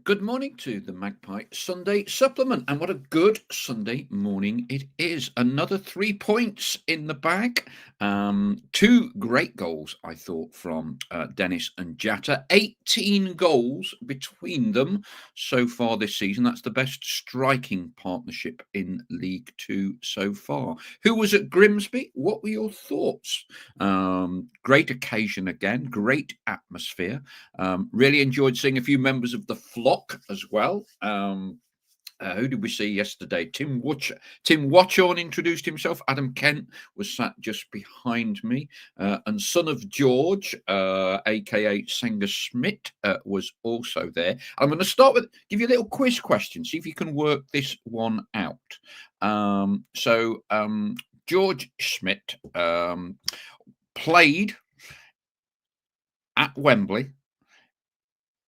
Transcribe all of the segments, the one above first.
Good morning to the Magpie Sunday supplement, and what a good Sunday morning it is. Another 3 points in the bag. Two great goals, I thought, from Dennis and Jatta. 18 goals between them so far this season. That's the best striking partnership in League Two so far. Who was at Grimsby? What were your thoughts? Great occasion again, great atmosphere. Really enjoyed seeing a few members of the flock as well. Who did we see yesterday? Tim Watchorn introduced himself. Adam Kent was sat just behind me. And son of George, aka Senga Schmidt, was also there. I'm going to start with, give you a little quiz question, see if you can work this one out. George Schmidt played at Wembley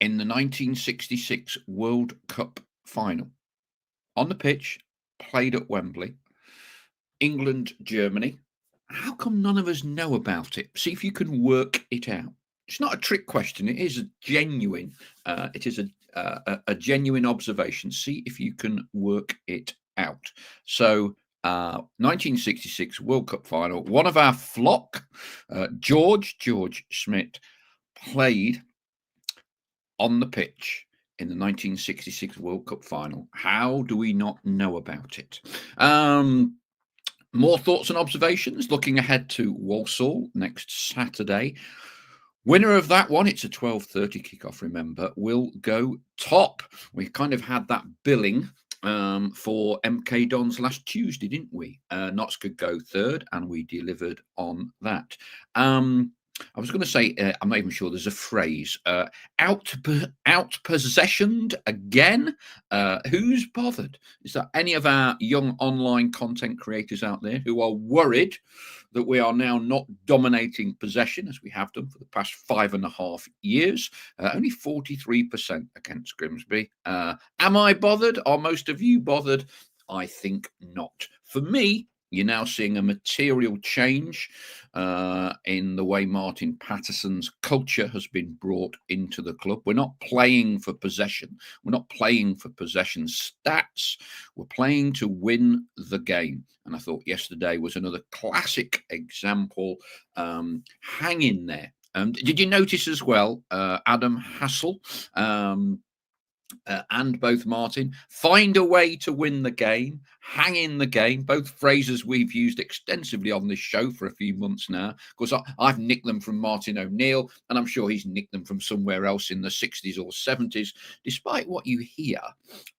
in the 1966 World Cup final. On the pitch, played at Wembley, England, Germany. How come none of us know about it? See if you can work it out. It's not a trick question. It is a genuine. It is a genuine observation. See if you can work it out. So, 1966 World Cup final. One of our flock, George Schmidt, played on the pitch in the 1966 World Cup final. How do we not know about it? More thoughts and observations looking ahead to Walsall next Saturday. Winner of that one, it's a 12:30 kickoff, remember, will go top. We kind of had that billing for MK Dons last Tuesday, didn't we? Notts could go third, and we delivered on that. I was going to say, I'm not even sure there's a phrase, outpossessioned again. Who's bothered? Is there any of our young online content creators out there who are worried that we are now not dominating possession as we have done for the past 5.5 years? Only 43% against Grimsby. Am I bothered? Are most of you bothered? I think not. For me, you're now seeing a material change in the way Martin Patterson's culture has been brought into the club. We're not playing for possession. We're not playing for possession stats. We're playing to win the game. And I thought yesterday was another classic example. Hang in there. Did you notice as well, Adam Hassel and both Martin, find a way to win the game, hang in the game, both phrases we've used extensively on this show for a few months now. Of course, I've nicked them from Martin O'Neill, and I'm sure he's nicked them from somewhere else in the 60s or 70s. Despite what you hear,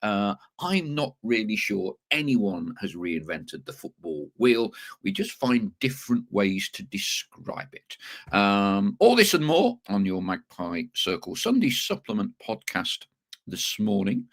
I'm not really sure anyone has reinvented the football wheel. We just find different ways to describe it. All this and more on your Magpie Circle Sunday Supplement podcast this morning,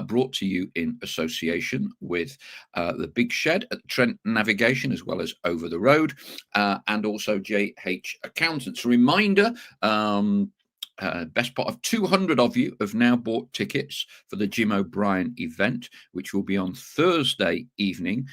brought to you in association with the Big Shed at Trent Navigation, as well as Over the Road, and also JH Accountants. Reminder, best part of 200 of you have now bought tickets for the Jim O'Brien event, which will be on Thursday evening,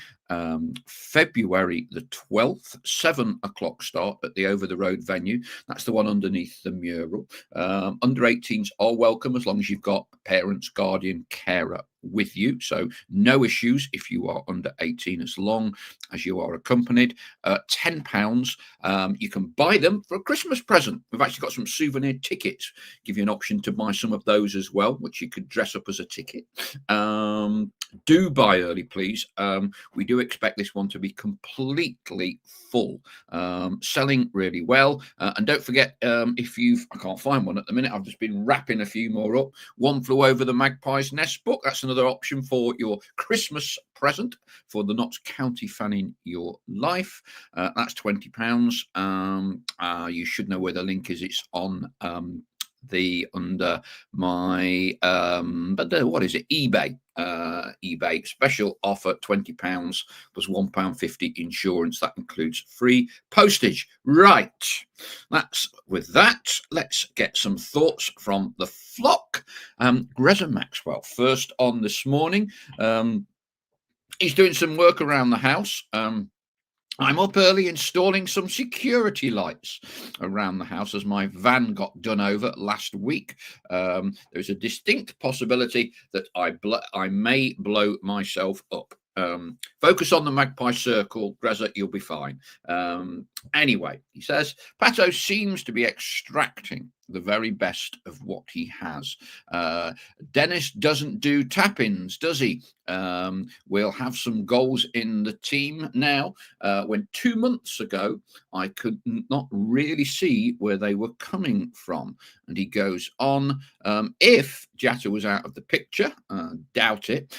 February the 12th, 7 o'clock start at the Over the Road venue. That's the one underneath the mural. Under 18s are welcome as long as you've got parents, guardian, carer with you. So no issues if you are under 18, as long as you are accompanied. £10. You can buy them for a Christmas present. We've actually got some souvenir tickets. Give you an option to buy some of those as well, which you could dress up as a ticket. Do buy early, please. We do expect this one to be completely full. Selling really well. And don't forget, if I can't find one at the minute, I've just been wrapping a few more up. One Flew Over the Magpie's Nest book. That's another option for your Christmas present for the Notts County fan in your life. That's £20. You should know where the link is. It's on under my what is it, eBay special offer, £20 plus £1.50 insurance. That includes free postage. Right, with that, let's get some thoughts from the flock. Greta Maxwell first on this morning. He's doing some work around the house. I'm up early installing some security lights around the house as my van got done over last week. There's a distinct possibility that I may blow myself up. Focus on the Magpie circle, Greza, you'll be fine. Anyway, he says, Pato seems to be extracting the very best of what he has. Dennis doesn't do tap-ins, does he? We'll have some goals in the team now. When 2 months ago, I could not really see where they were coming from. And he goes on, if Jatta was out of the picture, doubt it,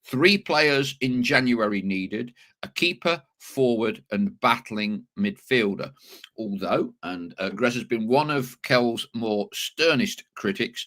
3 players in January needed, a keeper, forward and battling midfielder. Although, and Gress has been one of Kell's more sternest critics,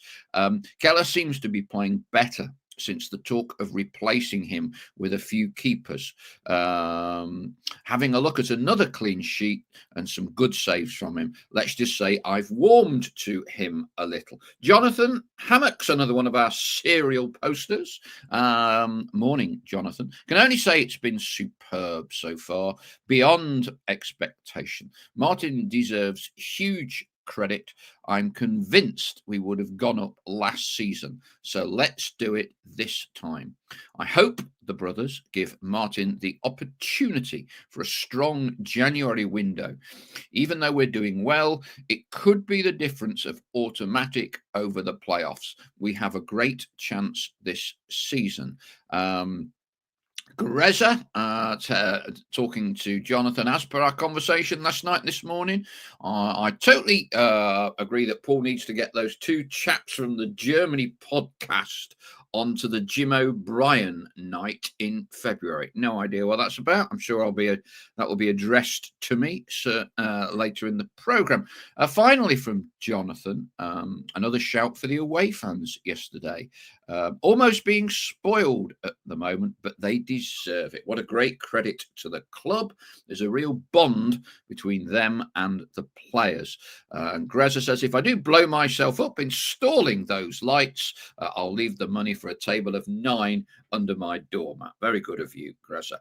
Keller seems to be playing better since the talk of replacing him with a few keepers. Having a look at another clean sheet and some good saves from him, let's just say I've warmed to him a little. Jonathan Hammock's another one of our serial posters. Morning, Jonathan. Can only say it's been superb so far, beyond expectation. Martin deserves huge credit. I'm convinced we would have gone up last season, so let's do it this time. I hope the brothers give Martin the opportunity for a strong January window. Even though we're doing well, it could be the difference of automatic over the playoffs. We have a great chance this season. Greza, talking to Jonathan, as per our conversation last night and this morning, I totally agree that Paul needs to get those 2 chaps from the Germany podcast onto the Jim O'Brien night in February. No idea what that's about. I'm sure that will be addressed to me later in the programme. Finally, from Jonathan, another shout for the away fans yesterday. Almost being spoiled at the moment, but they deserve it. What a great credit to the club. There's a real bond between them and the players. And Greza says, if I do blow myself up installing those lights, I'll leave the money for a table of 9 under my doormat. Very good of you, Greza.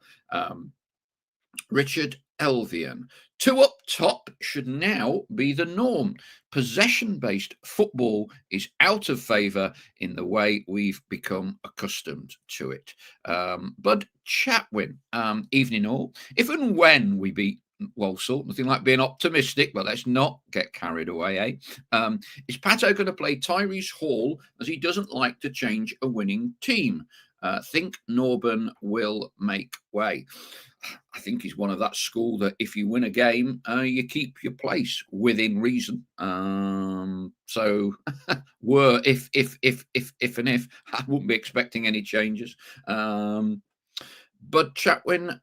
Richard Elvian. 2 up top should now be the norm. Possession-based football is out of favour in the way we've become accustomed to it. Bud Chatwin, evening all. If and when we beat Walsall, nothing like being optimistic, but let's not get carried away, eh? Is Pato going to play Tyrese Hall as he doesn't like to change a winning team? Think Norburn will make way. I think he's one of that school that if you win a game, you keep your place within reason. So, if, I wouldn't be expecting any changes. Bud Chatwin,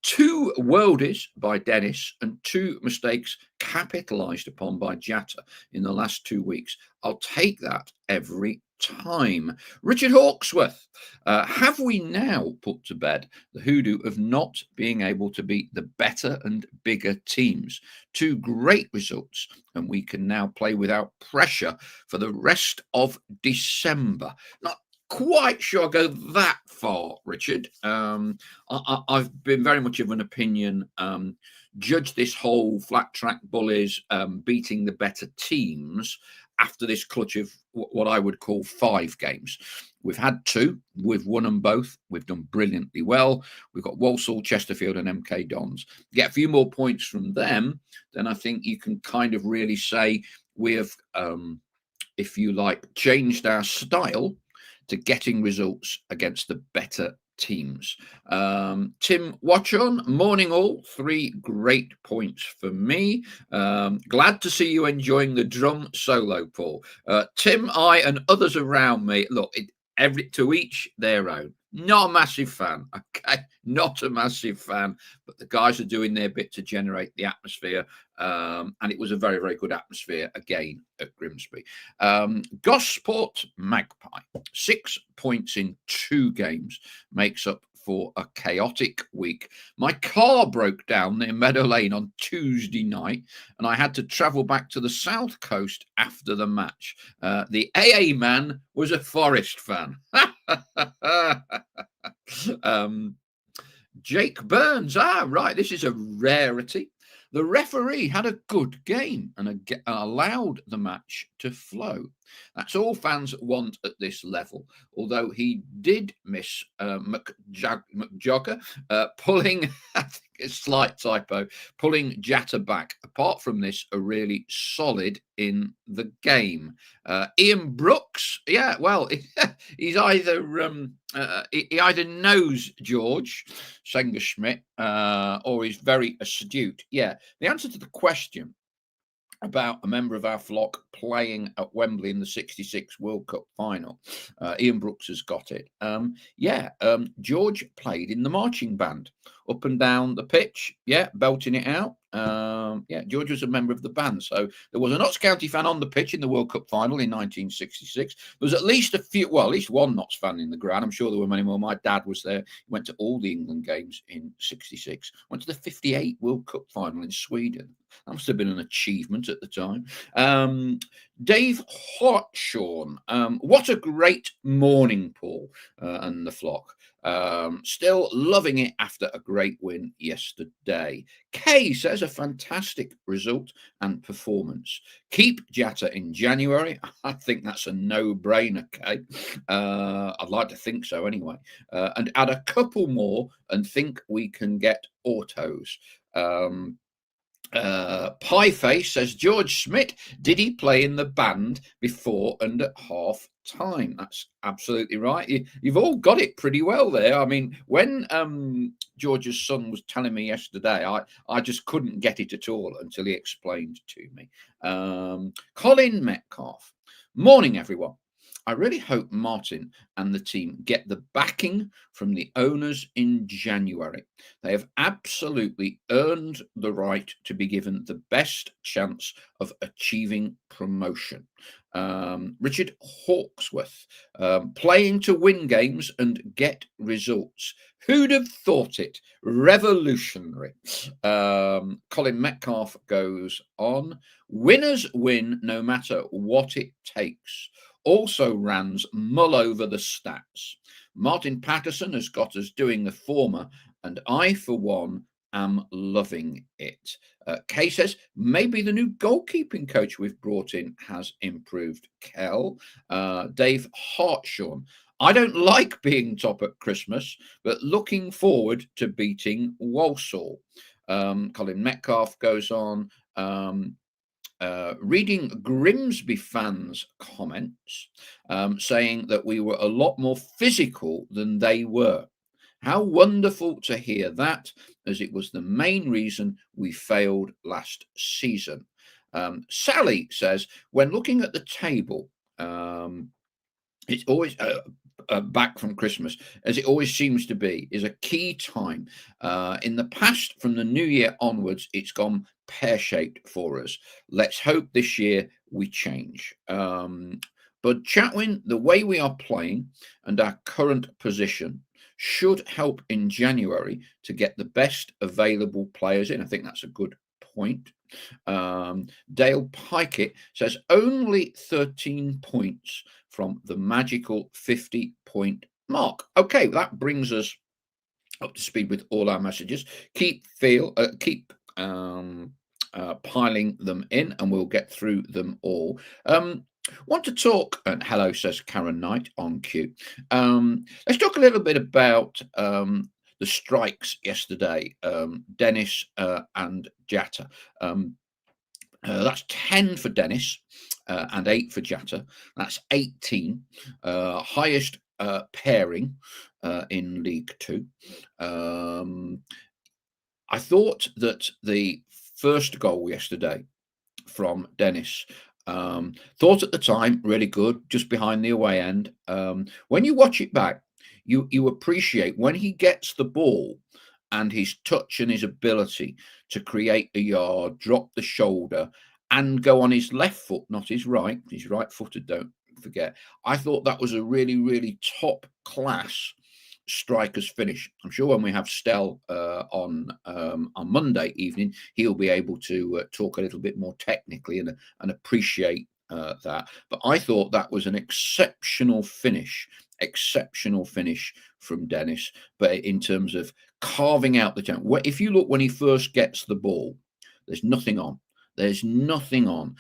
2 worldies by Dennis and 2 mistakes capitalised upon by Jatta in the last 2 weeks. I'll take that every time. Richard Hawksworth, have we now put to bed the hoodoo of not being able to beat the better and bigger teams? 2 great results, and we can now play without pressure for the rest of December. Not quite sure I go that far, Richard. I've been very much of an opinion, judge this whole flat track bullies beating the better teams after this clutch of what I would call 5 games. We've had 2. We've won them both. We've done brilliantly well. We've got Walsall, Chesterfield and MK Dons. Get a few more points from them, then I think you can kind of really say we have, if you like, changed our style to getting results against the better teams. Tim Watchon, morning all. 3 great points for me. Glad to see you enjoying the drum solo, Paul. Tim, I and others around me, look, to each their own. Not a massive fan, okay? Not a massive fan, but the guys are doing their bit to generate the atmosphere, and it was a very, very good atmosphere again at Grimsby. Gosport Magpie, 6 points in 2 games, makes up for a chaotic week. My car broke down near Meadow Lane on Tuesday night, and I had to travel back to the South Coast after the match. The AA man was a Forest fan. Jake Burns. Ah, right. This is a rarity. The referee had a good game and allowed the match to flow. That's all fans want at this level. Although he did miss McJogger pulling, I think it's a slight typo, pulling Jatta back. Apart from this, a really solid in the game. Ian Brooks, yeah, well, he's either he either knows George Sengerschmidt or he's very astute. Yeah, the answer to the question about a member of our flock playing at Wembley in the '66 World Cup final. Ian Brooks has got it. George played in the marching band up and down the pitch, belting it out. George was a member of the band. So there was a Notts County fan on the pitch in the World Cup final in 1966. There was at least at least one Notts fan in the ground. I'm sure there were many more. My dad was there. He went to all the England games in '66. Went to the '58 World Cup final in Sweden. That must have been an achievement at the time. Dave Hartshorn, what a great morning, Paul and the flock. Still loving it after a great win yesterday. Kay says a fantastic result and performance. Keep Jatta in January. I think that's a no-brainer, Kay. I'd like to think so anyway. And add a couple more and think we can get autos. Pieface says, George Schmidt, did he play in the band before and at half time? That's absolutely right. You've all got it pretty well there. I mean, when George's son was telling me yesterday, I just couldn't get it at all until he explained to me. Colin Metcalf, morning, everyone. I really hope Martin and the team get the backing from the owners in January. They have absolutely earned the right to be given the best chance of achieving promotion. Richard Hawksworth, playing to win games and get results. Who'd have thought it? Revolutionary. Colin Metcalf goes on. Winners win no matter what it takes. Also, Rands mull over the stats. Martin Patterson has got us doing the former, and I, for one, am loving it. Kay says, maybe the new goalkeeping coach we've brought in has improved. Kel. Dave Hartshorn. I don't like being top at Christmas, but looking forward to beating Walsall. Colin Metcalf goes on. Reading Grimsby fans' comments saying that we were a lot more physical than they were. How wonderful to hear that, as it was the main reason we failed last season. Sally says, when looking at the table, it's always back from Christmas, as it always seems to be, is a key time. In the past, from the new year onwards, it's gone pear-shaped for us. Let's hope this year we change. But Chatwin, the way we are playing and our current position should help in January to get the best available players in. I think that's a good point. Dale Pikett says only 13 points from the magical 50-point mark. Okay, that brings us up to speed with all our messages. Keep piling them in, and we'll get through them all. Want to talk, and hello, says Karen Knight on cue. Let's talk a little bit about the strikes yesterday, Dennis and Jatta. That's 10 for Dennis and 8 for Jatta. That's 18, highest pairing in League Two. I thought that the first goal yesterday from Dennis, thought at the time really good, just behind the away end. When you watch it back, you appreciate when he gets the ball and his touch and his ability to create a yard, drop the shoulder, and go on his left foot, not his right. He's right-footed, don't forget. I thought that was a really, really top class striker's finish. I'm sure when we have Stell on Monday evening, he'll be able to talk a little bit more technically and appreciate that. But I thought that was an exceptional finish from Dennis. But in terms of carving out the chance, if you look when he first gets the ball, there's nothing on. There's nothing on.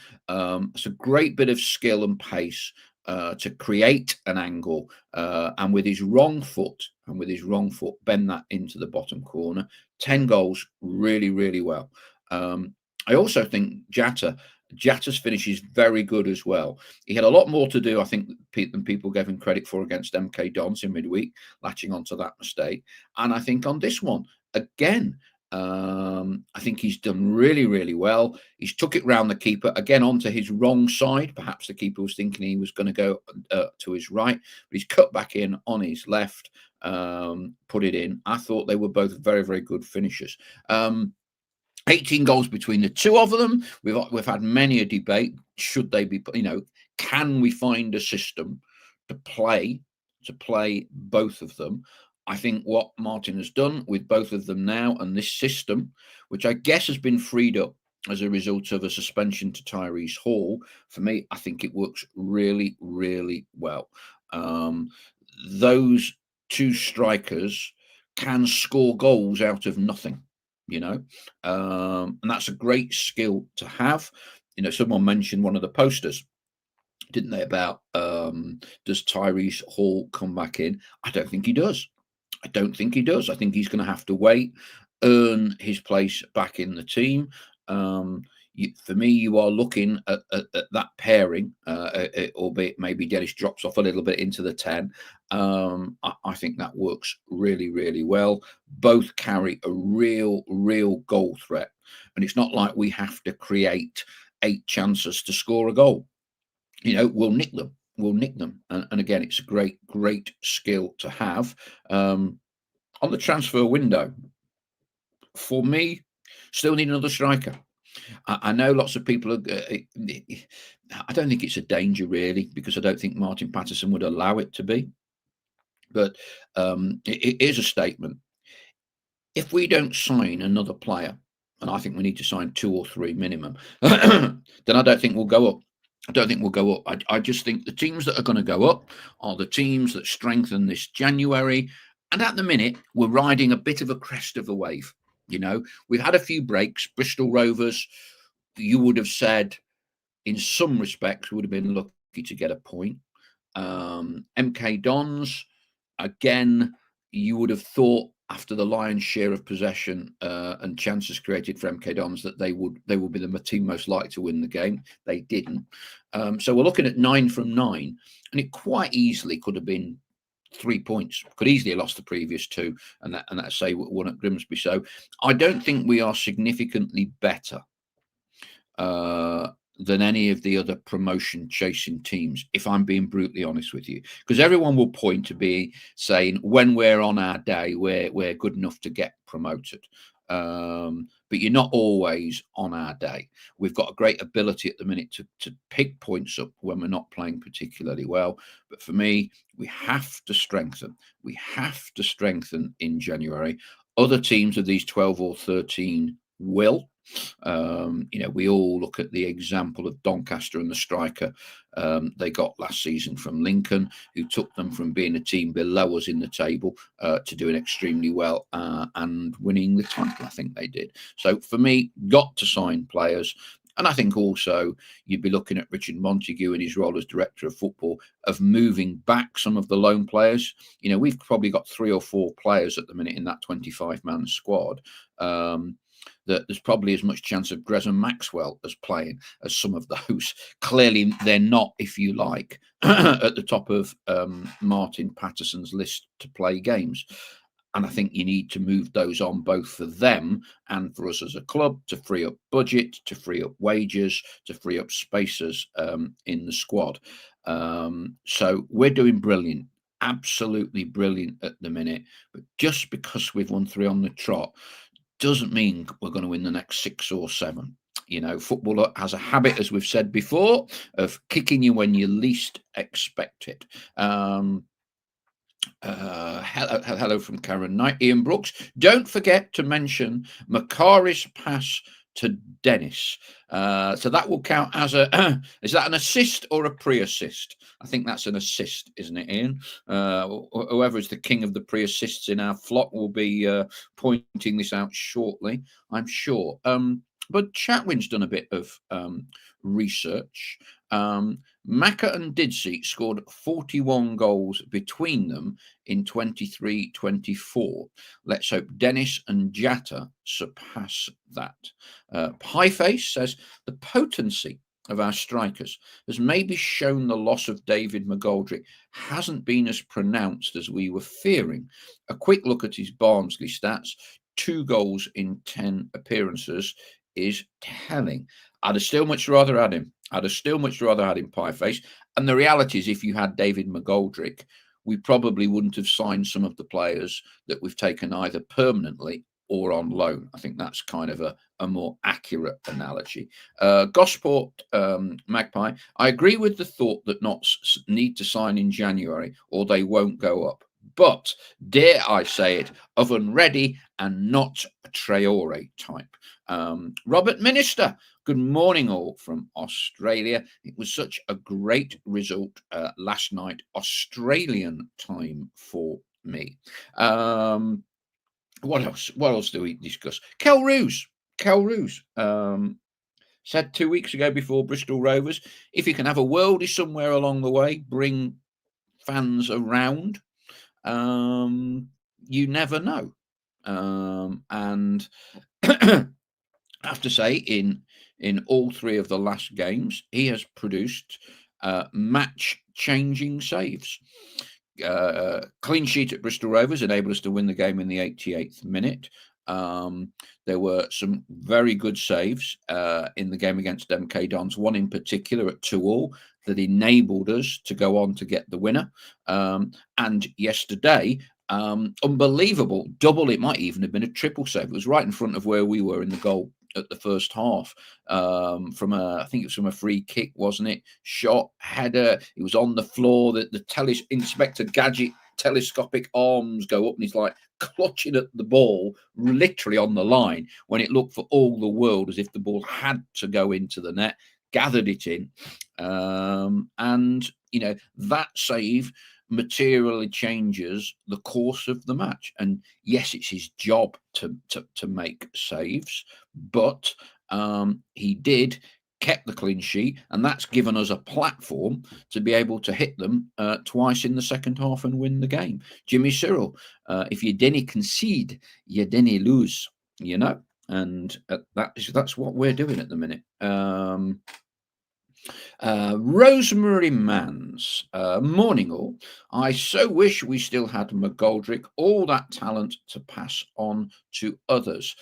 It's a great bit of skill and pace to create an angle, and with his wrong foot, bend that into the bottom corner. 10 goals, really, really well. I also think Jatta's finish is very good as well. He had a lot more to do, I think, than people gave him credit for against MK Dons in midweek, latching onto that mistake. And I think on this one, again, I think he's done really, really well. He's took it round the keeper, again onto his wrong side. Perhaps the keeper was thinking he was going to go to his right, but he's cut back in on his left, put it in. I thought they were both very, very good finishers. 18 goals between the two of them. We've had many a debate. Should they be, can we find a system to play both of them? I think what Martin has done with both of them now, and this system, which I guess has been freed up as a result of a suspension to Tyrese Hall, for me, I think it works really, really well. Those two strikers can score goals out of nothing. And that's a great skill to have. Someone mentioned one of the posters, didn't they, about does Tyrese Hall come back in? I don't think he does. I think he's going to have to wait, earn his place back in the team. For me, you are looking at that pairing, albeit maybe Dennis drops off a little bit into the 10. I think that works really, really well. Both carry a real goal threat. And it's not like we have to create 8 chances to score a goal. We'll nick them. And again, it's a great skill to have. On the transfer window, for me, still need another striker. I know lots of people are. I don't think it's a danger really, because I don't think Martin Patterson would allow it to be. But it is a statement. If we don't sign another player, and I think we need to sign 2 or 3 minimum, then I don't think we'll go up. I just think the teams that are going to go up are the teams that strengthen this January. And at the minute, we're riding a bit of a crest of the wave. We've had a few breaks. Bristol Rovers, you would have said, in some respects, would have been lucky to get a point. MK Dons, again, you would have thought after the lion's share of possession and chances created for MK Dons that they would be the team most likely to win the game. They didn't. So we're looking at 9 from 9, and it quite easily could have been 3 points. Could easily have lost the previous 2, and that say one at Grimsby. So I don't think we are significantly better than any of the other promotion chasing teams, if I'm being brutally honest with you, because everyone will point to be saying when we're on our day, we're good enough to get promoted. But you're not always on our day. We've got a great ability at the minute to pick points up when we're not playing particularly well. But for me, we have to strengthen. We have to strengthen in January. Other teams of these 12 or 13 will. We all look at the example of Doncaster and the striker they got last season from Lincoln, who took them from being a team below us in the table to doing extremely well and winning the title. I think they did. So for me, got to sign players. And I think also you'd be looking at Richard Montague in his role as director of football of moving back some of the loan players. We've probably got 3 or 4 players at the minute in that 25-man squad. That there's probably as much chance of Gresham Maxwell as playing as some of those. Clearly, they're not, if you like, at the top of Martin Patterson's list to play games. And I think you need to move those on both for them and for us as a club to free up budget, to free up wages, to free up spaces in the squad. So we're doing brilliant, absolutely brilliant at the minute. But just because we've won 3 on the trot doesn't mean we're going to win the next 6 or 7. Football has a habit, as we've said before, of kicking you when you least expect it. Hello from Karen Knight. Ian Brooks. Don't forget to mention Macari's pass to Dennis. So that will count as a, is that an assist or a pre-assist? I think that's an assist, isn't it, Ian? Whoever is the king of the pre-assists in our flock will be pointing this out shortly, I'm sure. But Chatwin's done a bit of research. Maka and Didsey scored 41 goals between them in 23-24. Let's hope Dennis and Jatta surpass that. Pieface says the potency of our strikers has maybe shown the loss of David McGoldrick hasn't been as pronounced as we were fearing. A quick look at his Barnsley stats, 2 goals in 10 appearances, is telling. I'd have still much rather had him. Pieface. And the reality is, if you had David McGoldrick, we probably wouldn't have signed some of the players that we've taken either permanently or on loan. I think that's kind of a more accurate analogy. Gosport Magpie, I agree with the thought that Notts need to sign in January or they won't go up. But dare I say it, oven ready and not a Traore type. Robert Minister, good morning all from Australia. It was such a great result last night, Australian time for me. What else? What else do we discuss? Kel Roos said 2 weeks ago before Bristol Rovers, if you can have a worldie somewhere along the way, bring fans around. You never know. And I have to say, in all 3 of the last games, he has produced match-changing saves. Clean sheet at Bristol Rovers enabled us to win the game in the 88th minute. There were some very good saves in the game against MK Dons, one in particular at 2-2 that enabled us to go on to get the winner. And yesterday, unbelievable double, it might even have been a triple save. It was right in front of where we were in the goal at the first half, from I think it was from a free kick, wasn't it? Shot, header, it was on the floor. The Inspector Gadget telescopic arms go up and he's like clutching at the ball literally on the line when it looked for all the world as if the ball had to go into the net, gathered it in. And, that save materially changes the course of the match. And yes, it's his job to make saves, but he kept the clean sheet, and that's given us a platform to be able to hit them twice in the second half and win the game. Jimmy Cyril, if you didn't concede, you didn't lose, and that's what we're doing at the minute. Rosemary Mans, morning all. I so wish we still had McGoldrick, all that talent to pass on to others.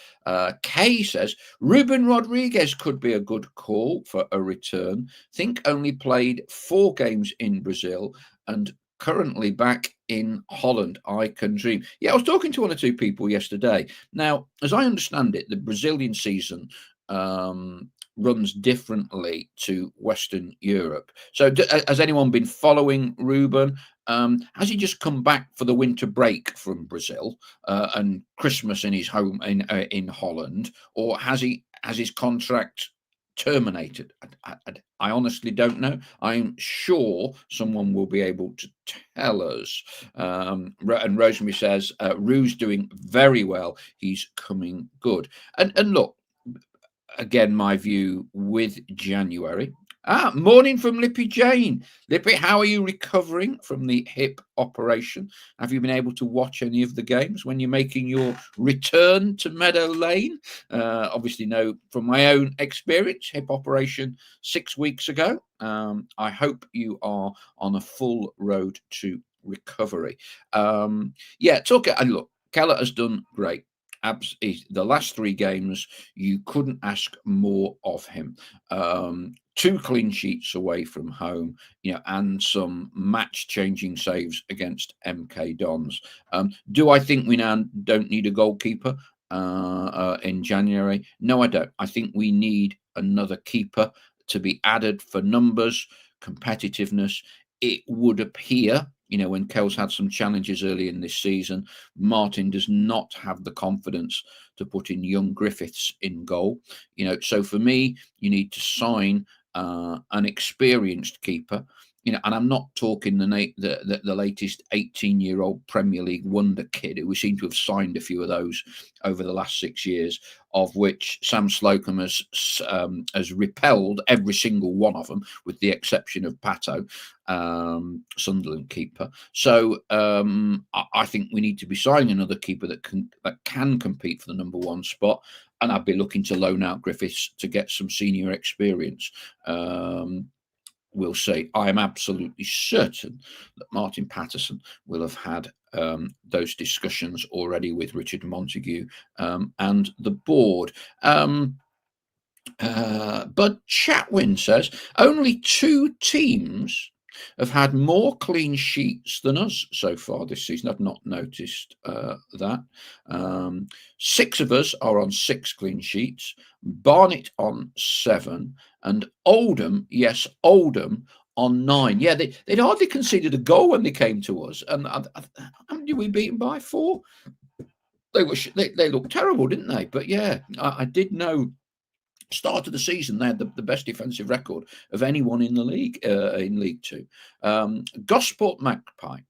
Kay says, Ruben Rodriguez could be a good call for a return. Think only played 4 games in Brazil and currently back in Holland. I can dream. Yeah, I was talking to 1 or 2 people yesterday. Now, as I understand it, the Brazilian season runs differently to Western Europe. So has anyone been following Ruben? Has he just come back for the winter break from Brazil and Christmas in his home in Holland, or has his contract terminated? I honestly don't know. I'm sure someone will be able to tell us. And Rosemary says, Rue's doing very well. He's coming good. And look, again, my view with January. Morning from Lippy Jane. Lippy, how are you recovering from the hip operation? Have you been able to watch any of the games when you're making your return to Meadow Lane? Obviously, know from my own experience, hip operation 6 weeks ago. I hope you are on a full road to recovery. And look, Keller has done great. The last 3 games, you couldn't ask more of him. 2 clean sheets away from home, and some match-changing saves against MK Dons. Do I think we now don't need a goalkeeper in January? No, I don't. I think we need another keeper to be added for numbers, competitiveness. It would appear when Kel's had some challenges early in this season, Martin does not have the confidence to put in young Griffiths in goal. So for me, you need to sign an experienced keeper. And I'm not talking the latest 18-year-old Premier League wonder kid who we seem to have signed a few of those over the last 6 years, of which Sam Slocum has repelled every single one of them, with the exception of Pato, Sunderland keeper. So I think we need to be signing another keeper that can compete for the number one spot, and I'd be looking to loan out Griffiths to get some senior experience. We'll see. I am absolutely certain that Martin Patterson will have had those discussions already with Richard Montague and the board. Bud Chatwin says only 2 teams have had more clean sheets than us so far this season. I've not noticed that. 6 of us are on 6 clean sheets, Barnet on 7, and Oldham on 9. Yeah, they'd hardly conceded a goal when they came to us. And how many we beaten by? 4. They looked terrible, didn't they? But yeah, I did know. Start of the season, they had the best defensive record of anyone in the league, in League Two. Gosport Magpie.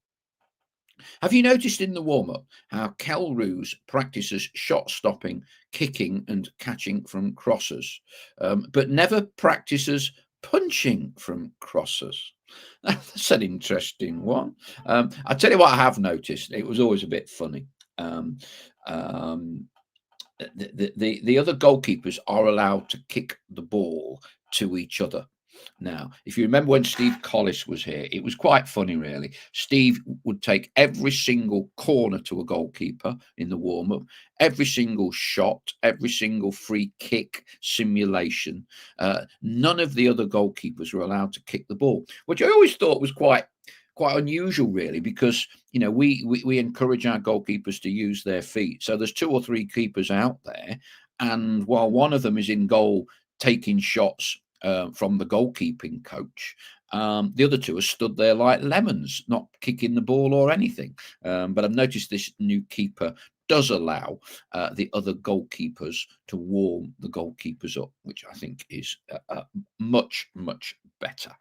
Have you noticed in the warm-up how Kel Roos practices shot stopping, kicking and catching from crosses, but never practices punching from crosses? That's an interesting one. I tell you what I have noticed. It was always a bit funny. The other goalkeepers are allowed to kick the ball to each other. Now, if you remember when Steve Collis was here, it was quite funny, really. Steve would take every single corner to a goalkeeper in the warm-up, every single shot, every single free kick simulation. None of the other goalkeepers were allowed to kick the ball, which I always thought was quite unusual, really, because we encourage our goalkeepers to use their feet. So there's 2 or 3 keepers out there, and while one of them is in goal taking shots from the goalkeeping coach, the other 2 are stood there like lemons, not kicking the ball or anything. But I've noticed this new keeper does allow the other goalkeepers to warm the goalkeepers up, which I think is much, much better.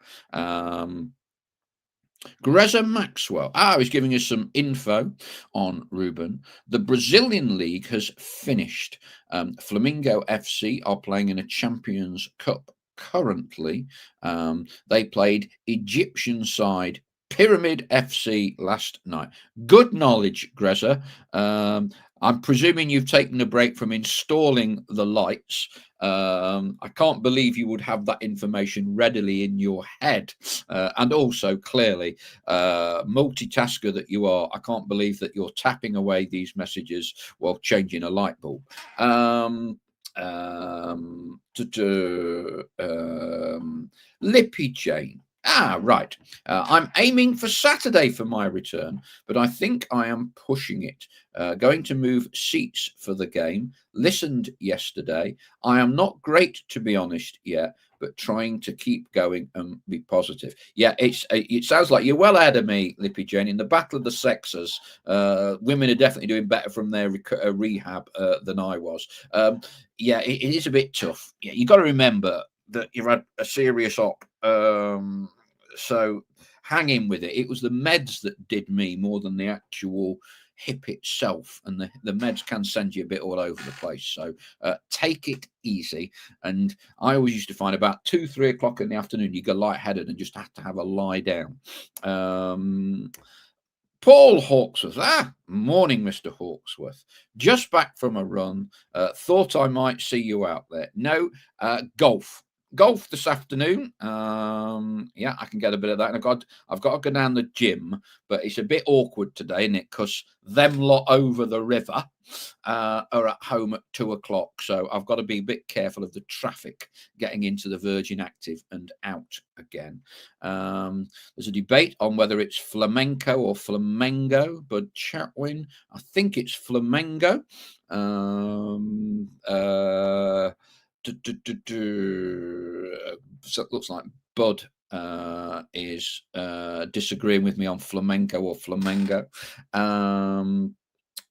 Greza Maxwell. He's giving us some info on Ruben. The Brazilian league has finished. Flamengo FC are playing in a Champions Cup currently. They played Egyptian side Pyramid FC last night. Good knowledge, Greza. I'm presuming you've taken a break from installing the lights. I can't believe you would have that information readily in your head. And also, clearly, multitasker that you are, I can't believe that you're tapping away these messages while changing a light bulb. Lippy Jane. Right. I'm aiming for Saturday for my return, but I think I am pushing it. Going to move seats for the game. Listened yesterday. I am not great, to be honest, yet, but trying to keep going and be positive. Yeah, it sounds like you're well ahead of me, Lippy Jane. In the battle of the sexes, women are definitely doing better from their rehab than I was. Yeah, it is a bit tough. Yeah, you got to remember that you've had a serious op. So hang in with it. It was the meds that did me more than the actual hip itself, and the meds can send you a bit all over the place. So take it easy. And I always used to find about 2-3 o'clock in the afternoon you get lightheaded and just have to have a lie down. Paul Hawksworth. Morning, Mr. Hawksworth. Just back from a run. Thought I might see you out there. No, golf this afternoon. Yeah, I can get a bit of that. And I've got to go down the gym, but it's a bit awkward today, isn't it? Because them lot over the river are at home at 2 o'clock. So I've got to be a bit careful of the traffic getting into the Virgin Active and out again. There's a debate on whether it's flamenco or flamengo, but Chatwin, I think it's flamengo. So it looks like Bud is disagreeing with me on flamenco or flamengo.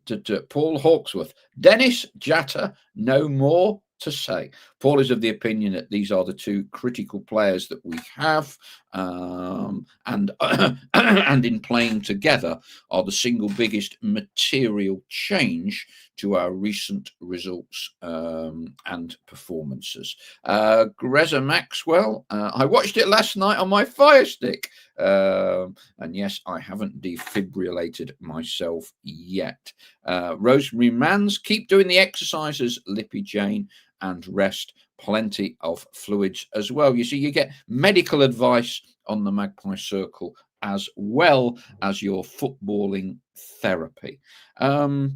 To Paul Hawksworth, Dennis Jatta, no more to say. Paul is of the opinion that these are the two critical players that we have, and and in playing together are the single biggest material change to our recent results and performances. Greza Maxwell, I watched it last night on my Fire Stick. And yes, I haven't defibrillated myself yet. Rosemary Mans, keep doing the exercises, Lippy Jane, and rest. Plenty of fluids as well. You see, you get medical advice on the Magpie Circle as well as your footballing therapy. Right.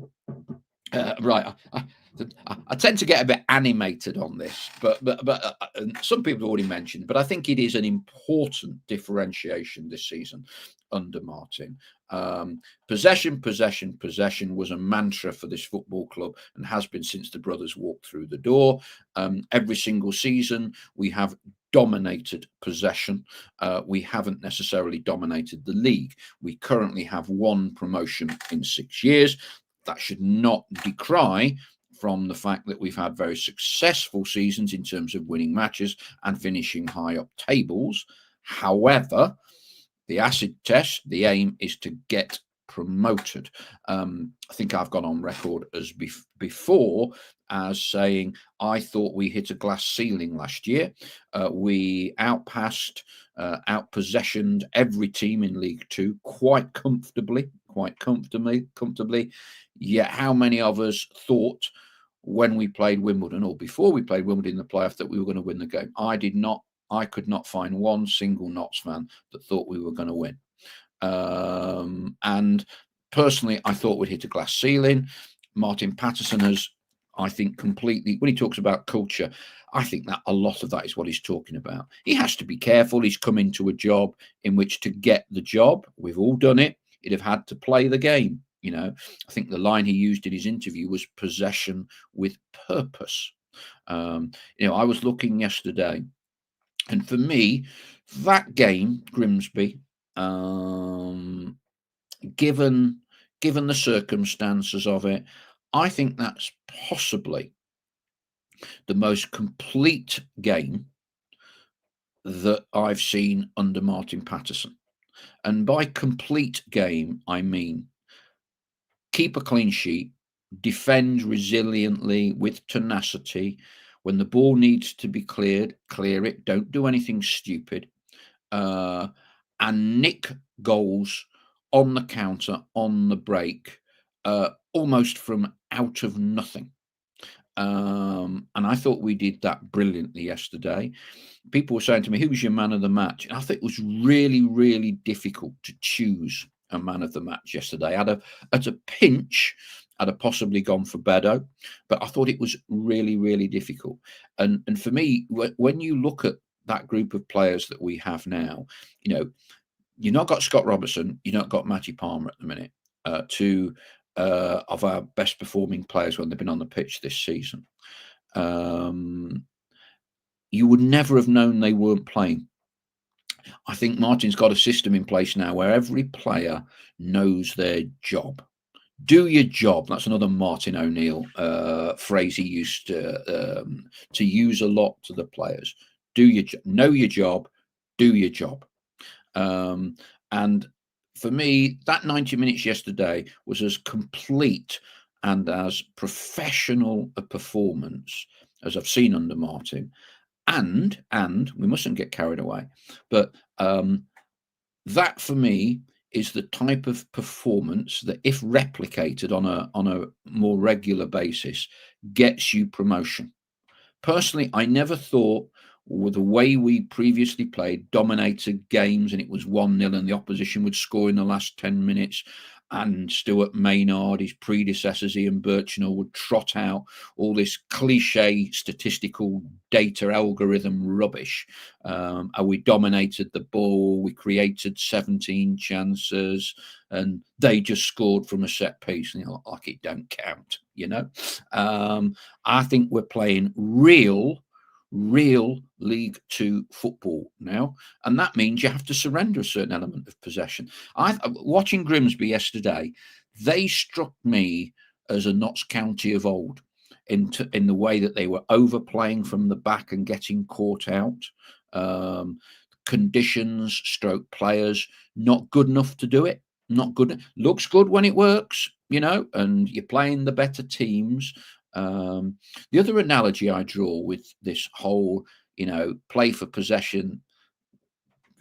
I tend to get a bit animated on this, but some people have already mentioned, but I think it is an important differentiation this season under Martin. Possession was a mantra for this football club and has been since the brothers walked through the door. Every single season we have dominated possession. We haven't necessarily dominated the league. We currently have one promotion in 6 years. That should not decry from the fact that we've had very successful seasons in terms of winning matches and finishing high up tables. However, the acid test, the aim is to get promoted. I think I've gone on record as before as saying I thought we hit a glass ceiling last year. We outpassed, outpossessioned every team in League Two quite comfortably. Yet how many of us thought when we played Wimbledon or before we played Wimbledon in the playoff that we were going to win the game? I did not. I could not find one single Notts fan that thought we were going to win. And personally, I thought we'd hit a glass ceiling. Martin Patterson has, I think, completely, when he talks about culture, I think that a lot of that is what he's talking about. He has to be careful. He's come into a job in which to get the job. We've all done it. He'd have had to play the game. You know, I think the line he used in his interview was possession with purpose. You know, I was looking yesterday, and for me, that game, Grimsby, given the circumstances of it, I think that's possibly the most complete game that I've seen under Martin Patterson. And by complete game, I mean keep a clean sheet, defend resiliently with tenacity. When the ball needs to be cleared, clear it. Don't do anything stupid. And nick goals on the counter, on the break, almost from out of nothing. And I thought we did that brilliantly yesterday. People were saying to me, who was your man of the match? And I think it was really, really difficult to choose a man of the match yesterday. At a pinch, I'd have possibly gone for Bedo, but I thought it was really, really difficult. And for me, when you look at that group of players that we have now, you know, you've not got Scott Robertson, you've not got Matty Palmer at the minute, two of our best performing players when they've been on the pitch this season. You would never have known they weren't playing. I think Martin's got a system in place now where every player knows their job. Do your job. That's another Martin O'Neill phrase he used to use a lot to the players. Do your know your job. Do your job. And for me, that 90 minutes yesterday was as complete and as professional a performance as I've seen under Martin. And we mustn't get carried away, but that for me is the type of performance that, if replicated on a more regular basis, gets you promotion. Personally, I never thought with the way we previously played, dominated games, and it was 1-0 and the opposition would score in the last 10 minutes, and Stuart Maynard, his predecessors, Ian Birchnell, would trot out all this cliche statistical data algorithm rubbish. And we dominated the ball, we created 17 chances, and they just scored from a set piece. And like it don't count, you know. I think we're playing real real League Two football now, and that means you have to surrender a certain element of possession. Watching Grimsby yesterday, they struck me as a Notts County of old in the way that they were overplaying from the back and getting caught out. Um, Conditions, stroke players, not good enough to do it. Not good. Looks good when it works, and you're playing the better teams. The other analogy I draw with this whole, play for possession,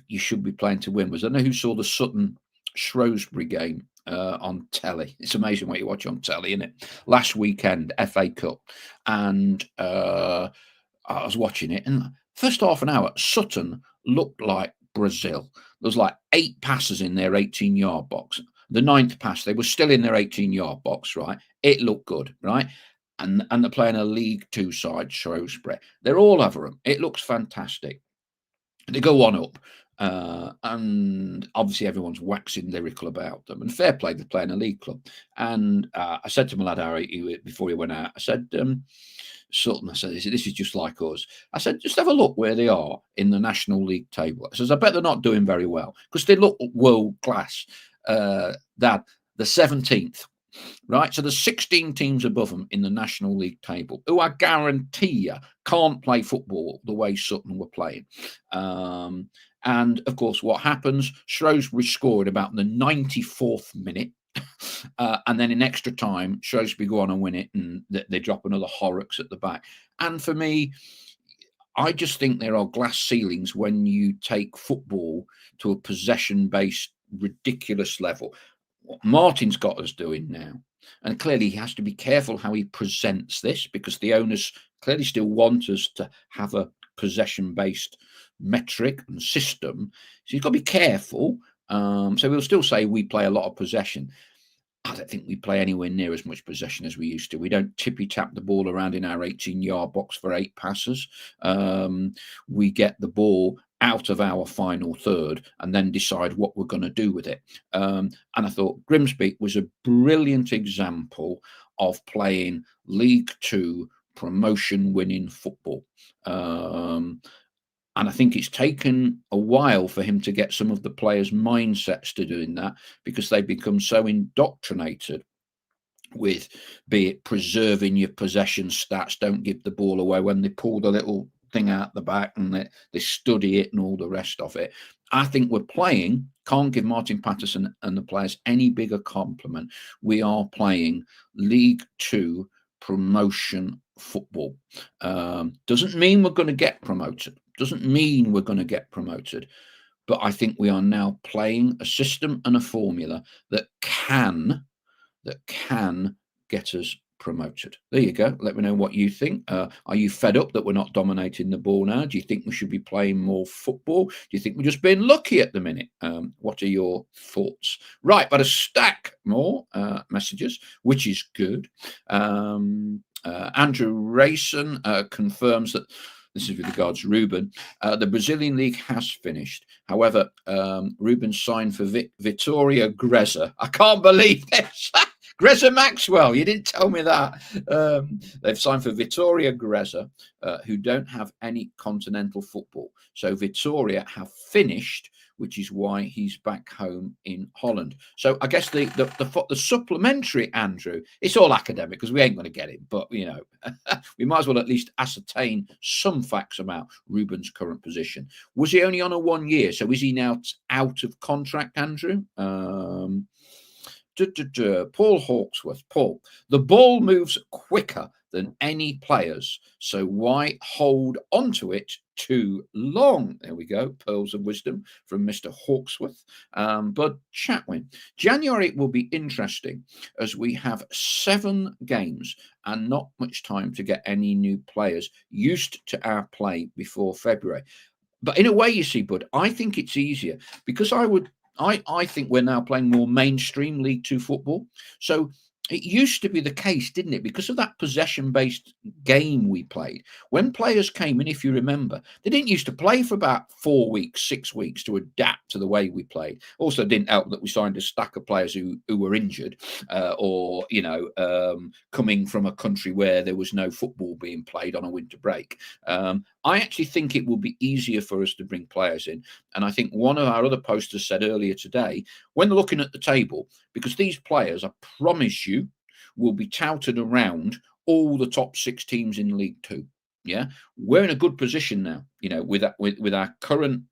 you should be playing to win, was, I don't know who saw the Sutton Shrewsbury game on telly. It's amazing what you watch on telly, isn't it? Last weekend, FA Cup. And I was watching it, and first half an hour, Sutton looked like Brazil. There was like 8 passes in their 18-yard box. The 9th pass, they were still in their 18-yard box, right? It looked good, right? And they're playing a League Two side, Shrewsbury. They're all over them. It looks fantastic. They go on up, and obviously everyone's waxing lyrical about them. And fair play, they're playing a league club. And I said to my lad Harry before he went out, I said, Sutton, I said, this is just like us. I said, just have a look where they are in the National League table. I says, I bet they're not doing very well because they look world class. Dad, the 17th. Right, so there's 16 teams above them in the National League table who I guarantee you can't play football the way Sutton were playing. And of course, what happens? Shrewsbury scored about the 94th minute. And then in extra time, Shrewsbury go on and win it, and they drop another Horrocks at the back. And for me, I just think there are glass ceilings when you take football to a possession-based, ridiculous level. What Martin's got us doing now, and clearly he has to be careful how he presents this, because the owners clearly still want us to have a possession-based metric and system. So you've got to be careful. So we'll still say we play a lot of possession. I don't think we play anywhere near as much possession as we used to. We don't tippy-tap the ball around in our 18-yard box for 8 passes. We get the ball out of our final third and then decide what we're going to do with it. And I thought Grimsby was a brilliant example of playing League Two promotion-winning football. And I think it's taken a while for him to get some of the players' mindsets to doing that, because they've become so indoctrinated with, be it preserving your possession stats, don't give the ball away, when they pull the little thing out the back and they study it and all the rest of it. I think we're playing, can't give Martin Patterson and the players any bigger compliment. We are playing League Two promotion football. Doesn't mean we're going to get promoted. Doesn't mean we're going to get promoted. But I think we are now playing a system and a formula that can get us promoted. There you go. Let me know what you think. Are you fed up that we're not dominating the ball now? Do you think we should be playing more football? Do you think we're just being lucky at the minute? What are your thoughts? Right, but a stack more messages, which is good. Andrew Rayson confirms that, this is with regards to Ruben, the Brazilian league has finished. However, Ruben signed for Vitória Greza. I can't believe this. Greza Maxwell, you didn't tell me that. They've signed for Vitória Greza, who don't have any continental football. So Vitória have finished, which is why he's back home in Holland. So I guess the supplementary, Andrew, it's all academic because we ain't going to get it. But, we might as well at least ascertain some facts about Ruben's current position. Was he only on a 1 year? So is he now out of contract, Andrew? Paul Hawksworth. Paul, the ball moves quicker than any players, so why hold onto it too long? There we go. Pearls of wisdom from Mr. Hawksworth. Bud Chatwin. January will be interesting as we have 7 games and not much time to get any new players used to our play before February. But in a way, you see, Bud, I think it's easier because I think we're now playing more mainstream League Two football. So it used to be the case, didn't it? Because of that possession-based game we played. When players came in, if you remember, they didn't used to play for about 4 weeks, 6 weeks to adapt to the way we played. Also, didn't help that we signed a stack of players who were injured or, coming from a country where there was no football being played on a winter break. I actually think it will be easier for us to bring players in. And I think one of our other posters said earlier today, when they're looking at the table, because these players, I promise you, will be touted around all the top 6 teams in League Two. Yeah, we're in a good position now, with our current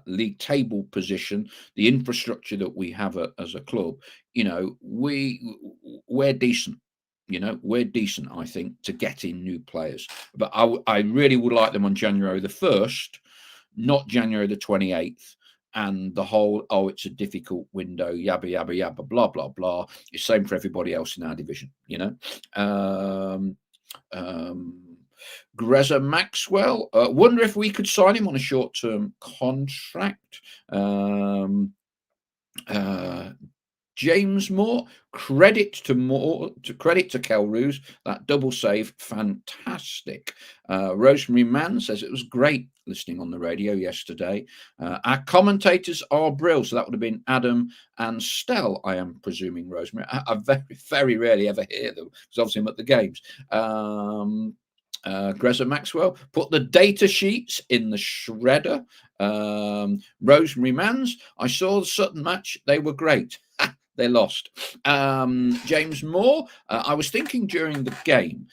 league table position, the infrastructure that we have as a club. We're decent. We're decent, I think, to get in new players. But I really would like them on January the 1st, not January the 28th. And the whole, it's a difficult window, yabba, yabba, yabba, blah, blah, blah. It's the same for everybody else in our division, Greza Maxwell, wonder if we could sign him on a short-term contract. James Moore, credit to Kel Roos, that double save, fantastic. Rosemary Mann says it was great listening on the radio yesterday. Our commentators are brill, so that would have been Adam and Stell, I am presuming, Rosemary. I very, very rarely ever hear them, because obviously I'm at the games. Greza Maxwell, put the data sheets in the shredder. Rosemary Mans, I saw the Sutton match, they were great. They lost. James Moore, I was thinking during the game,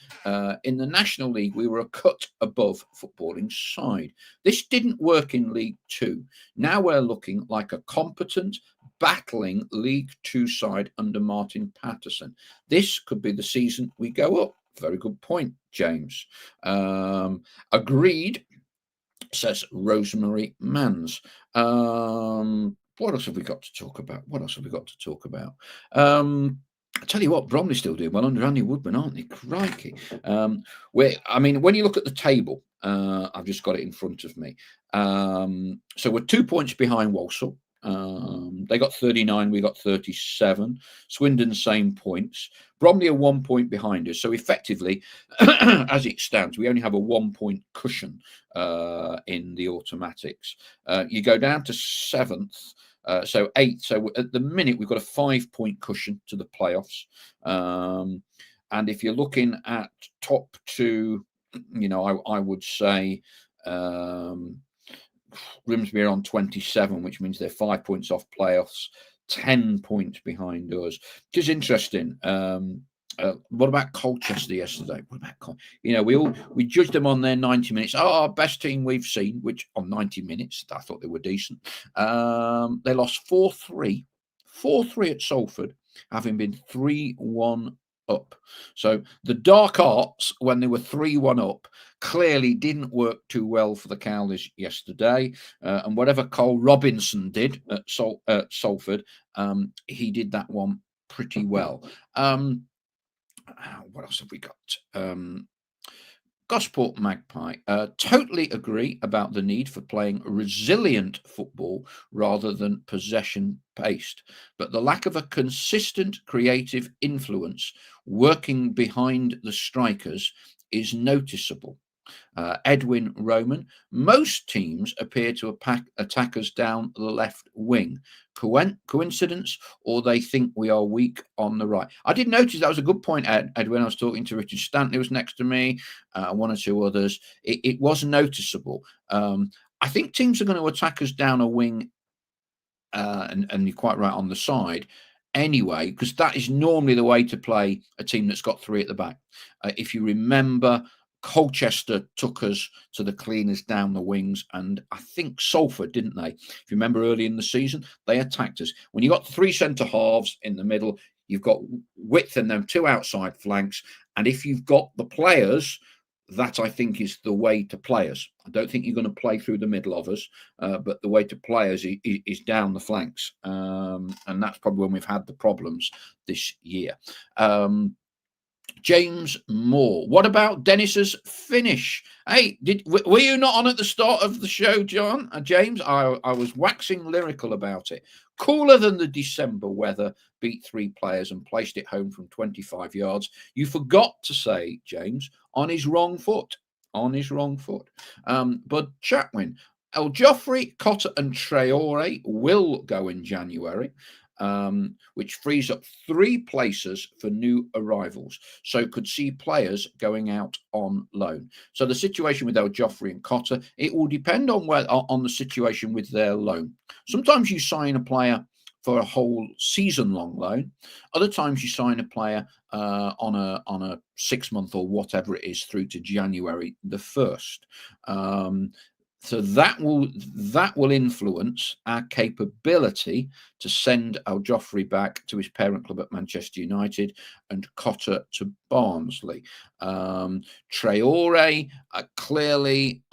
in the National League, we were a cut above footballing side. This didn't work in League Two. Now we're looking like a competent, battling League Two side under Martin Patterson. This could be the season we go up. Very good point, James. Agreed, says Rosemary Mans. What else have we got to talk about? I tell you what, Bromley's still doing well under Andy Woodman, aren't they? Crikey. When you look at the table, I've just got it in front of me. So we're 2 points behind Walsall. They got 39, we got 37. Swindon, same points. Bromley are 1 point behind us. So effectively, as it stands, we only have a 1 point cushion in the automatics. You go down to 7th. So 8th. So at the minute, we've got a 5 point cushion to the playoffs. And if you're looking at top two, I would say Grimsby are on 27, which means they're 5 points off playoffs, 10 points behind us. Which is interesting. What about Colchester yesterday? We judged them on their 90 minutes. Our best team we've seen, which on 90 minutes, I thought they were decent. They lost 4-3 at Salford, having been 3-1 up. So the dark arts, when they were 3-1 up, clearly didn't work too well for the Cowleys yesterday. And whatever Cole Robinson did at Salford, he did that one pretty well. What else have we got? Gosport Magpie, totally agree about the need for playing resilient football rather than possession-based, but the lack of a consistent creative influence working behind the strikers is noticeable. Edwin Roman, most teams appear to attack us down the left wing. Coincidence, or they think we are weak on the right? I did notice that was a good point, Edwin. I was talking to Richard Stanley, was next to me, one or two others. It was noticeable. I think teams are going to attack us down a wing, and you're quite right, on the side anyway, because that is normally the way to play a team that's got three at the back. If you remember, Colchester took us to the cleaners down the wings, and I think Salford, didn't they? If you remember early in the season, they attacked us. When you got three centre halves in the middle, you've got width in them, two outside flanks, and if you've got the players, that I think is the way to play us. I don't think you're going to play through the middle of us, but the way to play us is down the flanks, and that's probably when we've had the problems this year. James Moore, what about Dennis's finish? Hey, were you not on at the start of the show, John? James, I was waxing lyrical about it. Cooler than the December weather, beat three players and placed it home from 25 yards. You forgot to say, James, on his wrong foot. But Chatwin, El Joffrey, Cotter and Traore will go in January. which frees up 3 places for new arrivals. So could see players going out on loan. So the situation with El Joffrey and Cotter, it will depend on the situation with their loan. Sometimes you sign a player for a whole season-long loan. Other times you sign a player on a 6-month or whatever it is through to January the 1st. So that will influence our capability to send Al Joffrey back to his parent club at Manchester United and Cotter to Barnsley. Traore clearly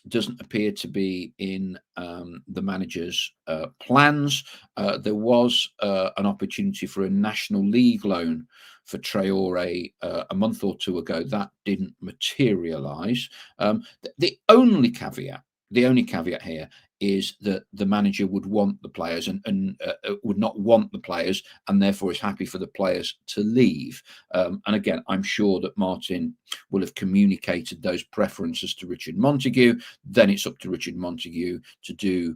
doesn't appear to be in the manager's plans. There was an opportunity for a National League loan for Traore a month or two ago. That didn't materialise. The only caveat here is that the manager would want the players and would not want the players, and therefore is happy for the players to leave. And again, I'm sure that Martin will have communicated those preferences to Richard Montague. Then it's up to Richard Montague to do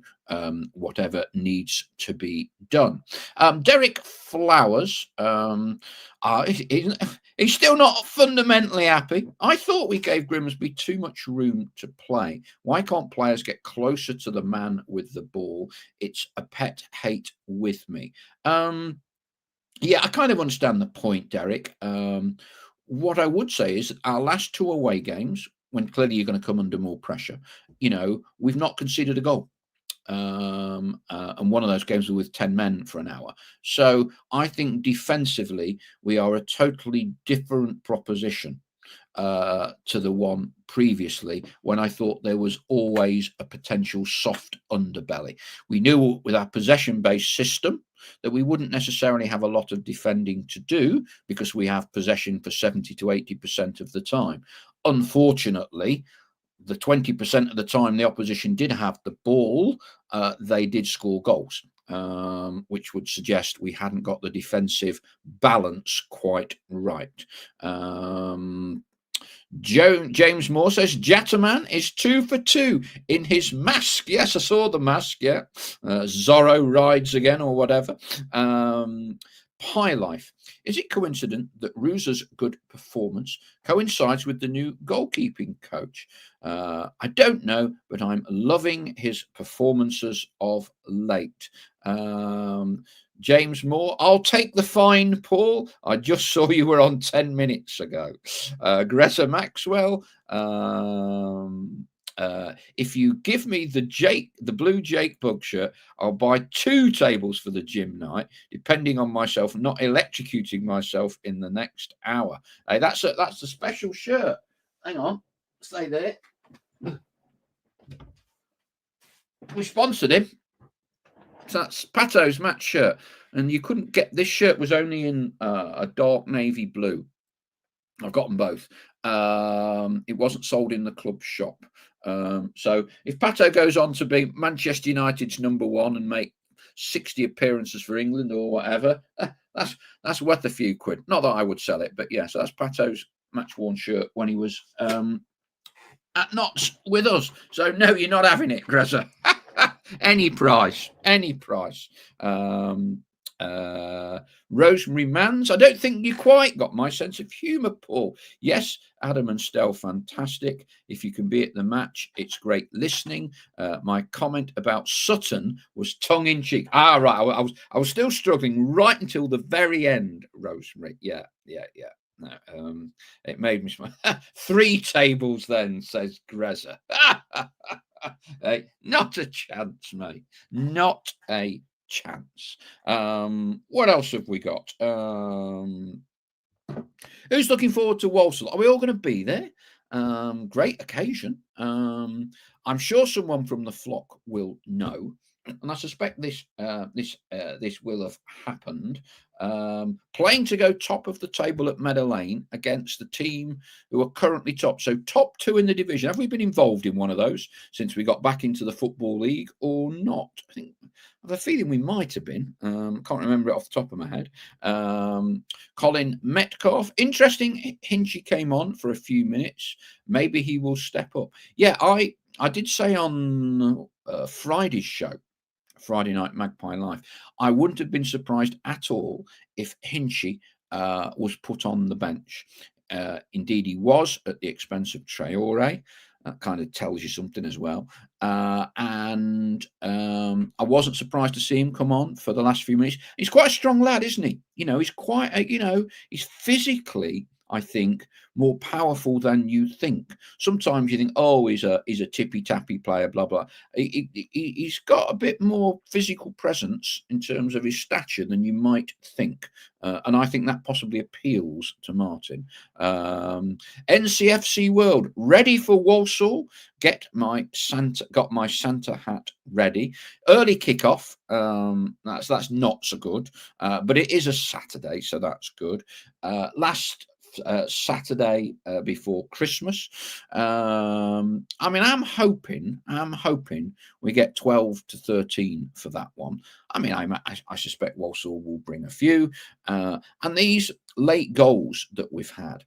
whatever needs to be done. Derek Flowers, he's still not fundamentally happy. I thought we gave Grimsby too much room to play. Why can't players get closer to the man with the ball? It's a pet hate with me. Yeah, I kind of understand the point, Derek. What I would say is our last 2 away games, when clearly you're going to come under more pressure, we've not conceded a goal. And one of those games was with 10 men for an hour. So I think defensively we are a totally different proposition to the one previously, when I thought there was always a potential soft underbelly. We knew with our possession-based system that we wouldn't necessarily have a lot of defending to do because we have possession for 70 to 80% of the time. Unfortunately, the 20% of the time the opposition did have the ball, they did score goals, which would suggest we hadn't got the defensive balance quite right. James Moore says Jataman is 2 for 2 in his mask. Yes, I saw the mask. Yeah, Zorro rides again or whatever. Pie Life. Is it coincident that Ruza's good performance coincides with the new goalkeeping coach? I don't know, but I'm loving his performances of late. James Moore, I'll take the fine, Paul. I just saw you were on 10 minutes ago. Greta Maxwell, if you give me the blue Jake Bug shirt, I'll buy 2 tables for the gym night, depending on myself not electrocuting myself in the next hour. Hey, that's a special shirt. Hang on, stay there. We sponsored him. So that's Pato's match shirt, and you couldn't get this shirt. Was only in a dark navy blue. I've got them both. It wasn't sold in the club shop. So if Pato goes on to be Manchester United's #1 and make 60 appearances for England or whatever, that's worth a few quid. Not that I would sell it, but yeah. So that's Pato's match-worn shirt when he was not with us. So no, you're not having it, Greza. Any price. Rosemary Mans, I don't think you quite got my sense of humour, Paul. Yes, Adam and Stell, fantastic. If you can be at the match, it's great listening. My comment about Sutton was tongue-in-cheek. Right. I was still struggling right until the very end, Rosemary. Yeah. No, it made me smile. 3 tables then, says Greza. Hey, not a chance, mate. Not a chance. What else have we got? Who's looking forward to Walsall? Are we all going to be there? Great occasion. I'm sure someone from the flock will know, and I suspect this will have happened. Playing to go top of the table at Meadow Lane against the team who are currently top. So top 2 in the division. Have we been involved in one of those since we got back into the Football League or not? I have a feeling we might have been. Can't remember it off the top of my head. Colin Metcalf. Interesting. Hinchy came on for a few minutes. Maybe he will step up. Yeah, I did say on Friday's show Friday Night Magpie Live. I wouldn't have been surprised at all if Hinchy was put on the bench. Indeed, he was at the expense of Traore. That kind of tells you something as well. And I wasn't surprised to see him come on for the last few minutes. He's quite a strong lad, isn't he? He's quite, he's physically, I think, more powerful than you think. Sometimes you think, oh, he's a tippy tappy player, blah blah. He's got a bit more physical presence in terms of his stature than you might think, and I think that possibly appeals to Martin. NCFC World ready for Walsall. Got my Santa hat ready. Early kickoff. That's not so good, but it is a Saturday, so that's good. Last Saturday before Christmas. I'm hoping we get 12 to 13 for that one. I suspect Walsall will bring a few, and these late goals that we've had.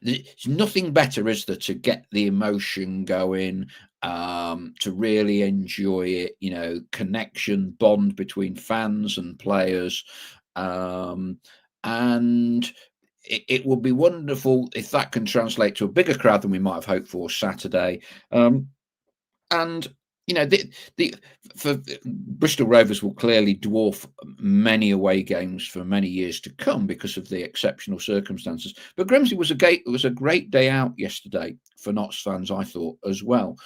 There's nothing better, is there, to get the emotion going, to really enjoy it, connection, bond between fans and players. And it would be wonderful if that can translate to a bigger crowd than we might have hoped for Saturday. And for Bristol Rovers will clearly dwarf many away games for many years to come because of the exceptional circumstances. But Grimsby was a great day out yesterday for Notts fans, I thought, as well.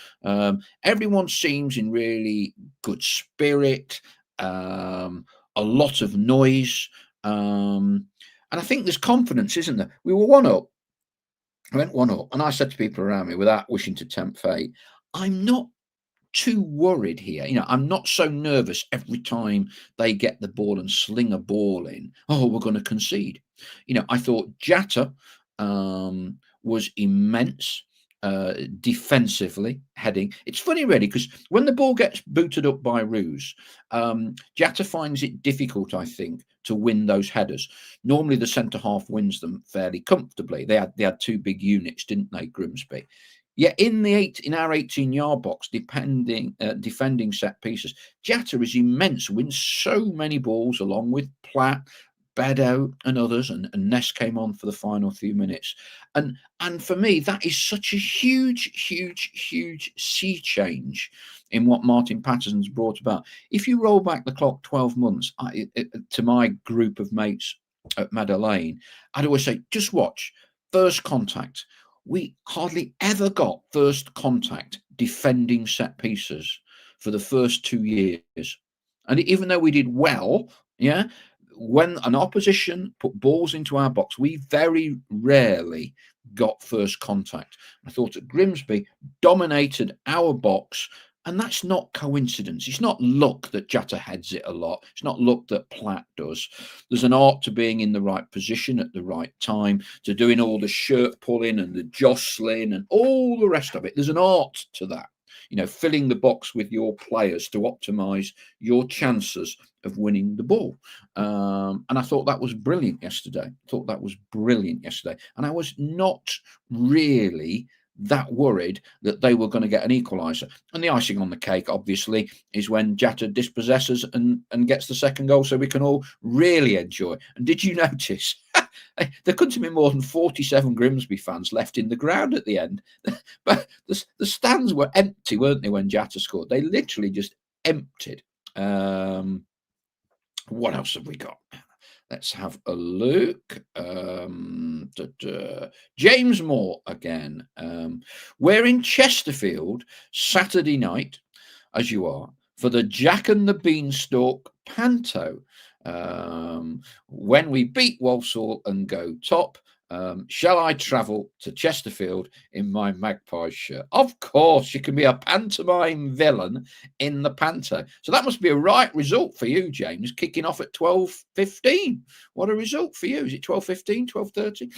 Everyone seems in really good spirit. A lot of noise. And I think there's confidence, isn't there? We were 1-up. I went 1-up, and I said to people around me, without wishing to tempt fate, I'm not too worried here. I'm not so nervous every time they get the ball and sling a ball in. Oh, we're going to concede. I thought Jatta was immense. Defensively heading. It's funny, really, because when the ball gets booted up by Roos, Jatta finds it difficult, I think, to win those headers. Normally, the centre half wins them fairly comfortably. They had two big units, didn't they, Grimsby? Yet in our 18-yard box, defending set pieces, Jatta is immense. Wins so many balls along with Platt, Bedo and others, and Ness came on for the final few minutes. And for me, that is such a huge sea change in what Martin Patterson's brought about. If you roll back the clock 12 months to my group of mates at Meadow Lane, I'd always say, just watch, first contact. We hardly ever got first contact defending set pieces for the first 2 years. And even though we did well, when an opposition put balls into our box, we very rarely got first contact. I thought that Grimsby dominated our box, and that's not coincidence. It's not luck that Jatta heads it a lot. It's not luck that Platt does. There's an art to being in the right position at the right time, to doing all the shirt pulling and the jostling and all the rest of it. There's an art to that. Filling the box with your players to optimize your chances of winning the ball. And I thought that was brilliant yesterday. And I was not really that worried that they were going to get an equaliser. And the icing on the cake, obviously, is when Jatta dispossesses and gets the second goal, so we can all really enjoy. And did you notice? There couldn't have been more than 47 Grimsby fans left in the ground at the end. But the stands were empty, weren't they, when Jatta scored? They literally just emptied. What else have we got? Let's have a look. James Moore again. We're in Chesterfield Saturday night, as you are, for the Jack and the Beanstalk Panto. When we beat Walsall and go top, shall I travel to Chesterfield in my Magpie shirt? Of course, you can be a pantomime villain in the Panto. So that must be a right result for you, James, kicking off at 12:15. What a result for you. Is it 12:15, 12:30?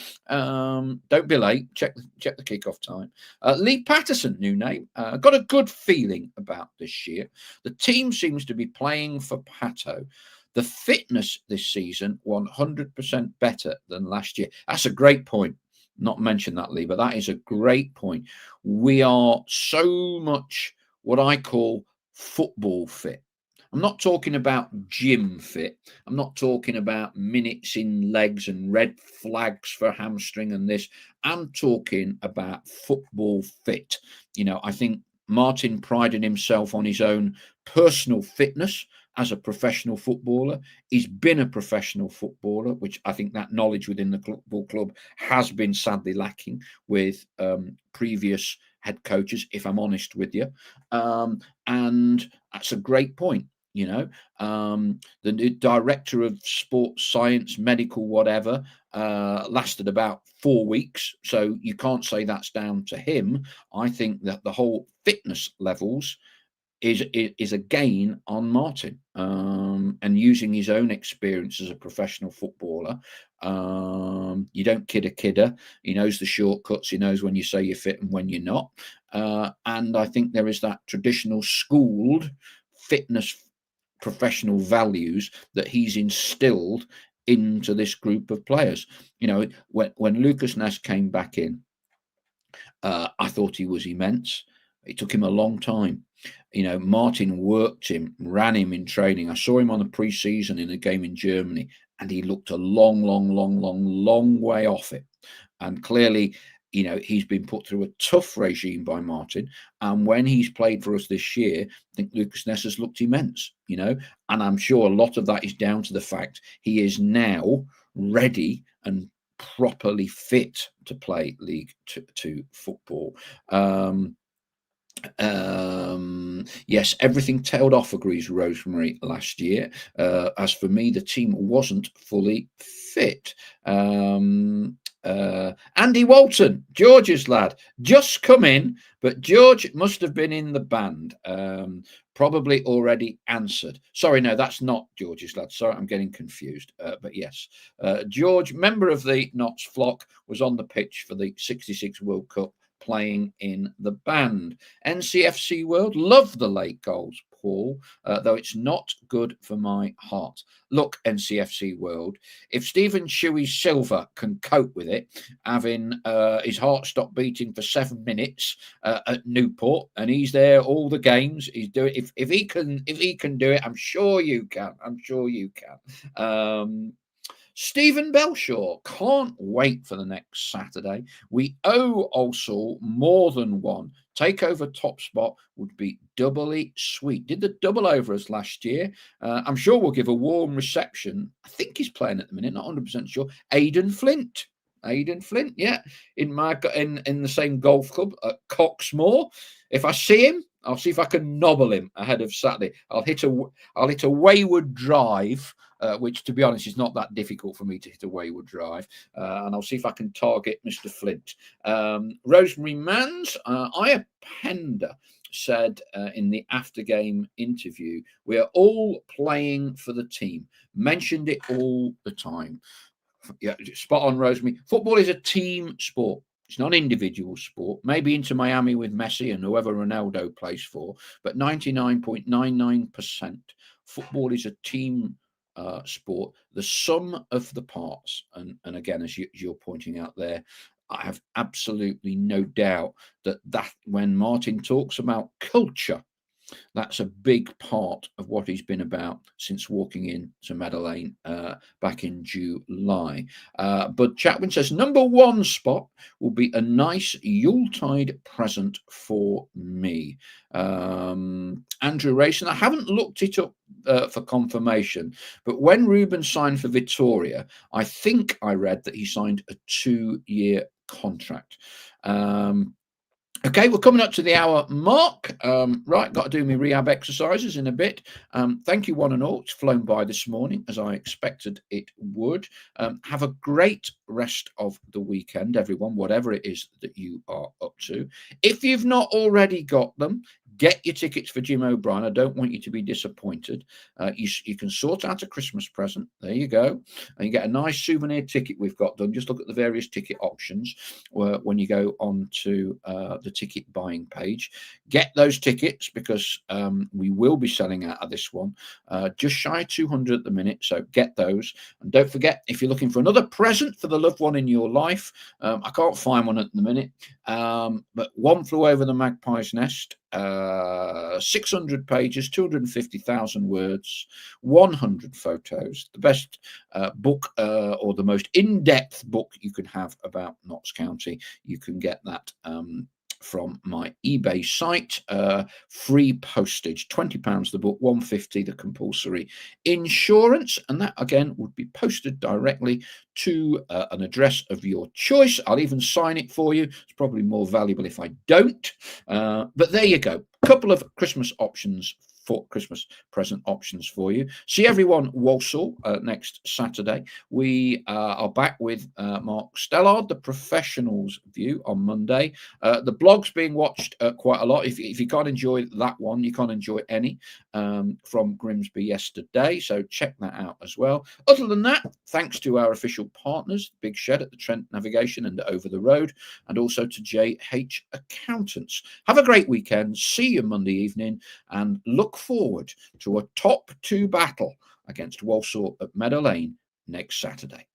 Don't be late. Check the kickoff time. Lee Patterson, new name. Got a good feeling about this year. The team seems to be playing for Pato. The fitness this season, 100% better than last year. That's a great point. Not mention that, Lee, but that is a great point. We are so much what I call football fit. I'm not talking about gym fit. I'm not talking about minutes in legs and red flags for hamstring and this. I'm talking about football fit. I think Martin prided himself on his own personal fitness as a professional footballer. He's been a professional footballer, which I think that knowledge within the football club has been sadly lacking with previous head coaches, if I'm honest with you. And that's a great point. The director of sports science, medical, whatever, lasted about 4 weeks. So you can't say that's down to him. I think that the whole fitness levels is a gain on Martin, and using his own experience as a professional footballer. You don't kid a kidder. He knows the shortcuts. He knows when you say you're fit and when you're not. And I think there is that traditional schooled fitness professional values that he's instilled into this group of players. When Lucas Ness came back in, I thought he was immense. It took him a long time. Martin worked him, ran him in training. I saw him on the pre-season in a game in Germany, and he looked a long way off it. And clearly, he's been put through a tough regime by Martin. And when he's played for us this year, I think Lucas Ness has looked immense, and I'm sure a lot of that is down to the fact he is now ready and properly fit to play League Two football. Yes, everything tailed off, agrees Rosemary, last year. As for me, the team wasn't fully fit. Andy Walton, George's lad, just come in, but George must have been in the band. Probably already answered. Sorry, no, that's not George's lad. Sorry, I'm getting confused. But yes, George, member of the Notts flock, was on the pitch for the 66 World Cup, playing in the band. NCFC World, love the late goals, Paul, though it's not good for my heart. Look, NCFC World, if Stephen Shuey Silva can cope with it, having his heart stop beating for 7 minutes at Newport, and he's there all the games, he's doing. If he can do it, I'm sure you can. I'm sure you can. Stephen Belshaw, can't wait for the next Saturday. We owe also more than one. Takeover top spot would be doubly sweet. Did the double over us last year. I'm sure we'll give a warm reception. I think he's playing at the minute, not 100% sure. Aidan Flint, yeah, in the same golf club at Coxmoor. If I see him, I'll see if I can nobble him ahead of Saturday. I'll hit a wayward drive, which, to be honest, is not that difficult for me to hit a wayward drive. And I'll see if I can target Mr. Flint. Rosemary Manns, Aya Pender said in the after-game interview, we are all playing for the team. Mentioned it all the time. Yeah, spot on, Rosemary. Football is a team sport. It's not an individual sport. Maybe Inter Miami with Messi and whoever Ronaldo plays for, but 99.99% football is a team sport. The sum of the parts, and again, as you're pointing out there, I have absolutely no doubt that when Martin talks about culture, that's a big part of what he's been about since walking in to Meadow Lane back in July. But Chapman says number one spot will be a nice Yuletide present for me. Andrew Rayson, I haven't looked it up for confirmation, but when Ruben signed for Victoria, I think I read that he signed a 2-year contract. Okay, we're coming up to the hour mark. Right, got to do my rehab exercises in a bit. Thank you, one and all. It's flown by this morning, as I expected it would. Have a great rest of the weekend, everyone, whatever it is that you are up to. If you've not already got them, get your tickets for Jim O'Brien. I don't want you to be disappointed. You can sort out a Christmas present. There you go. And you get a nice souvenir ticket we've got done. Just look at the various ticket options when you go on to the ticket buying page. Get those tickets because we will be selling out of this one. Just shy of 200 at the minute. So get those. And don't forget, if you're looking for another present for the loved one in your life, I can't find one at the minute. But One Flew Over the Magpie's Nest 600 pages, 250,000 words, 100 photos. The best book or the most in-depth book you can have about Notts County. You can get that from my eBay site. Free postage, £20 the book, 150 the compulsory insurance, and that again would be posted directly to an address of your choice. I'll even sign it for you. It's probably more valuable if I don't, but there you go. Couple of Christmas options, for Christmas present options for you. See everyone Walsall next Saturday. We are back with Mark Stellard, the professionals view, on Monday. The blog's being watched quite a lot. If you can't enjoy that one, you can't enjoy any from Grimsby yesterday, so check that out as well. Other than that, thanks to our official partners, Big Shed at the Trent Navigation and Over the Road, and also to JH Accountants. Have a great weekend. See you Monday evening, and look forward to a top 2 battle against Walsall at Meadow Lane next Saturday.